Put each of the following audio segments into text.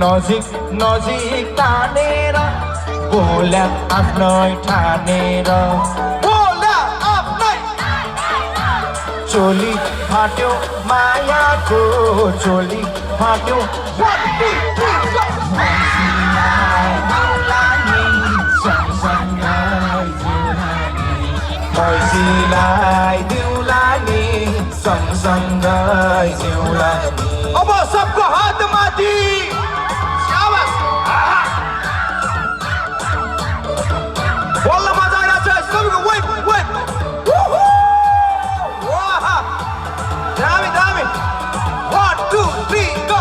नजिक नजिक तानेर बोल्या आफ्नै ठानेर बोल्या आफ्नै चोली फाट्यो मायाको चोली फाट्यो मैसीलाई दिउला नि सँगसँगै जिउला नि अब सबको हात माथि बल्ल मजा आइरहेको छ सबैको वेट वेट दामी दामी 1 2 3 गो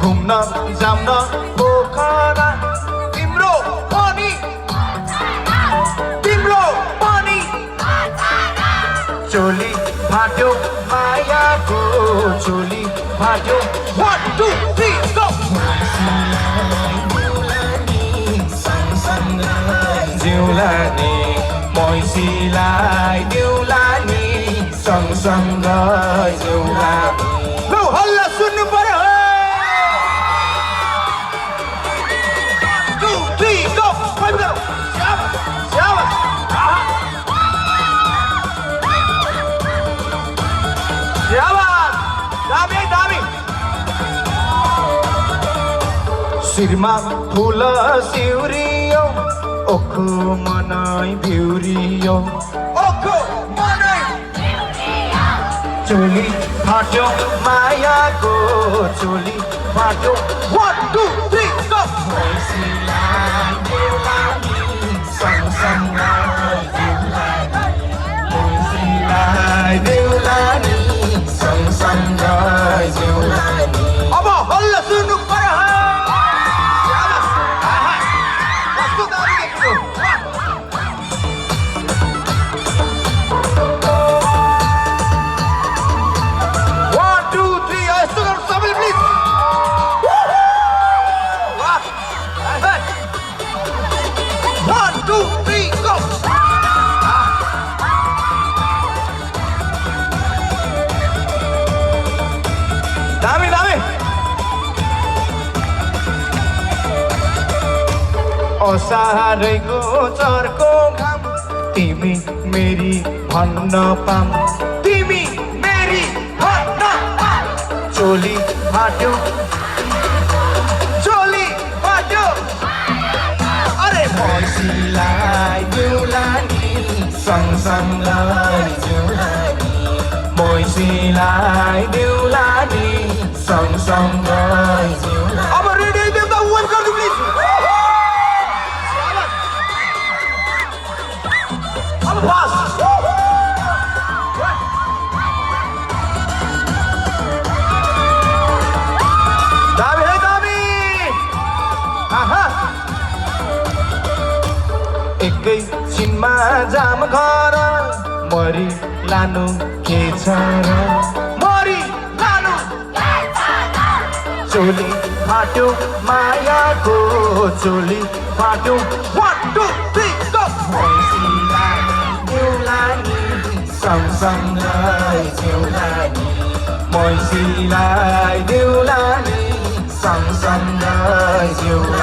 घुम्न जाम्न पोखरा तिम्रो पनि चोली फाट्यो मायाको चोली फाट्यो 1 2 3 गो जिउला नि मैसीलाई दिउला नि सँगसँगै जिउला लौ हल्ला सुन्नु पर्यो शिरमा फुल सिउरियो ओखो मनै भिउरियो ओखो मनै चोली फाट्यो मायाको चोली फाट्यो 1 2 3 गो मैसीलाई दिउला नि सँगसँगै जिउला नि मैसीलाई दिउला नि सँगसँगै जिउला नि अब हल्ला सुन्नु पर्यो असारैको चर्को घाम तिमी मेरी भन्न पाम तिमी मेरी भन्न पाम चोली फाट्यो अरे मैसीलाई दिउला नि सँगसँगै जिउला नि मैसीलाई दिउला नि सँगसँगै जिउला अब रेडी देउता welcome to please Pass. Dami, hey Dami. Aha. एकै छिनमा जाम घर मरी लानु के छ र मरी लानु चोली फाट्यो मायाको चोली फाट्यो 1 2 3 गो सँगसँगै जिउला नि मैसीलाई दिउला नि सँगसँगै जिउला